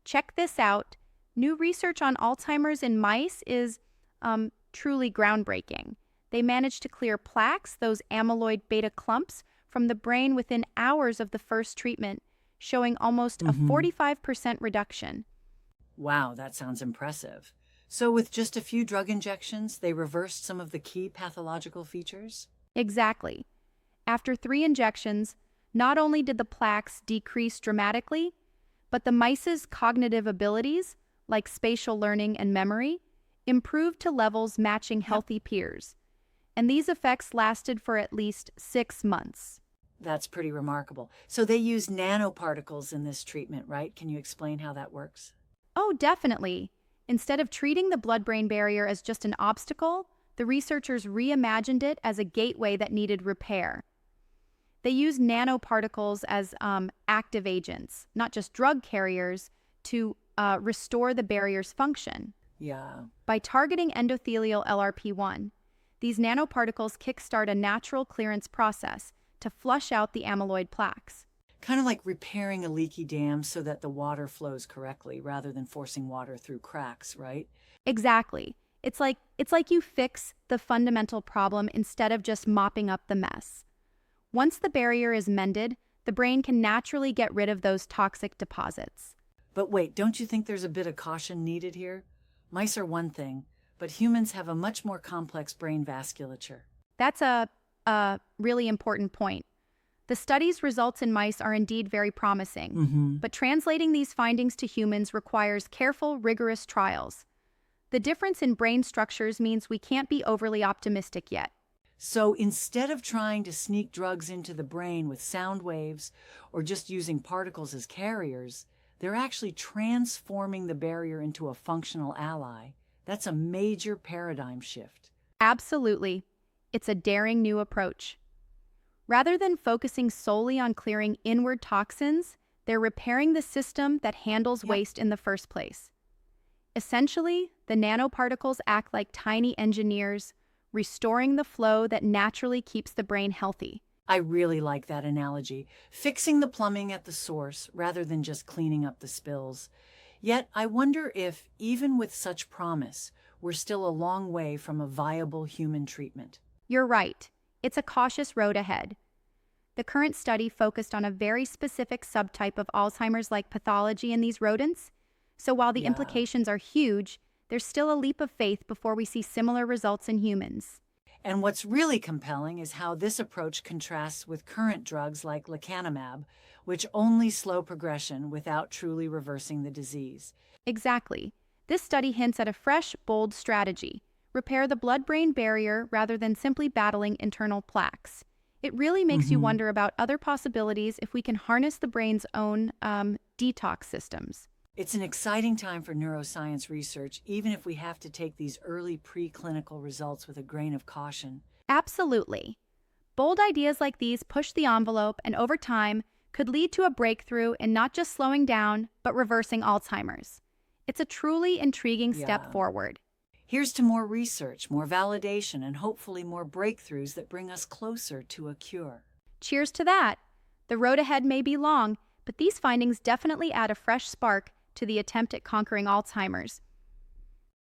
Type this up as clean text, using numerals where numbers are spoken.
Check this out. New research on Alzheimer's in mice is truly groundbreaking. They managed to clear plaques, those amyloid-β clumps, from the brain within hours of the first treatment, showing almost a 45% reduction. Wow, that sounds impressive. So with just a few drug injections, they reversed some of the key pathological features? Exactly. After 3 injections, not only did the plaques decrease dramatically, but the mice's cognitive abilities, like spatial learning and memory, improved to levels matching healthy peers. And these effects lasted for at least 6 months. That's pretty remarkable. So they use nanoparticles in this treatment, right? Can you explain how that works? Oh, definitely. Instead of treating the blood-brain barrier as just an obstacle, the researchers reimagined it as a gateway that needed repair. They used nanoparticles as active agents, not just drug carriers, to restore the barrier's function. Yeah. By targeting endothelial LRP1, these nanoparticles kickstart a natural clearance process to flush out the amyloid plaques. Kind of like repairing a leaky dam so that the water flows correctly rather than forcing water through cracks, right? Exactly. It's like you fix the fundamental problem instead of just mopping up the mess. Once the barrier is mended, the brain can naturally get rid of those toxic deposits. But wait, don't you think there's a bit of caution needed here? Mice are one thing, but humans have a much more complex brain vasculature. That's a really important point. The study's results in mice are indeed very promising, but translating these findings to humans requires careful, rigorous trials. The difference in brain structures means we can't be overly optimistic yet. So instead of trying to sneak drugs into the brain with sound waves or just using particles as carriers, they're actually transforming the barrier into a functional ally. That's a major paradigm shift. Absolutely. It's a daring new approach. Rather than focusing solely on clearing inward toxins, they're repairing the system that handles waste in the first place. Essentially, the nanoparticles act like tiny engineers, restoring the flow that naturally keeps the brain healthy. I really like that analogy, fixing the plumbing at the source rather than just cleaning up the spills. Yet I wonder if, even with such promise, we're still a long way from a viable human treatment. You're right. It's a cautious road ahead. The current study focused on a very specific subtype of Alzheimer's-like pathology in these rodents, so while the implications are huge, there's still a leap of faith before we see similar results in humans. And what's really compelling is how this approach contrasts with current drugs like lecanemab, which only slow progression without truly reversing the disease. Exactly. This study hints at a fresh, bold strategy: repair the blood-brain barrier rather than simply battling internal plaques. It really makes you wonder about other possibilities if we can harness the brain's own detox systems. It's an exciting time for neuroscience research, even if we have to take these early preclinical results with a grain of caution. Absolutely. Bold ideas like these push the envelope and over time could lead to a breakthrough in not just slowing down, but reversing Alzheimer's. It's a truly intriguing step forward. Here's to more research, more validation, and hopefully more breakthroughs that bring us closer to a cure. Cheers to that. The road ahead may be long, but these findings definitely add a fresh spark to the attempt at conquering Alzheimer's.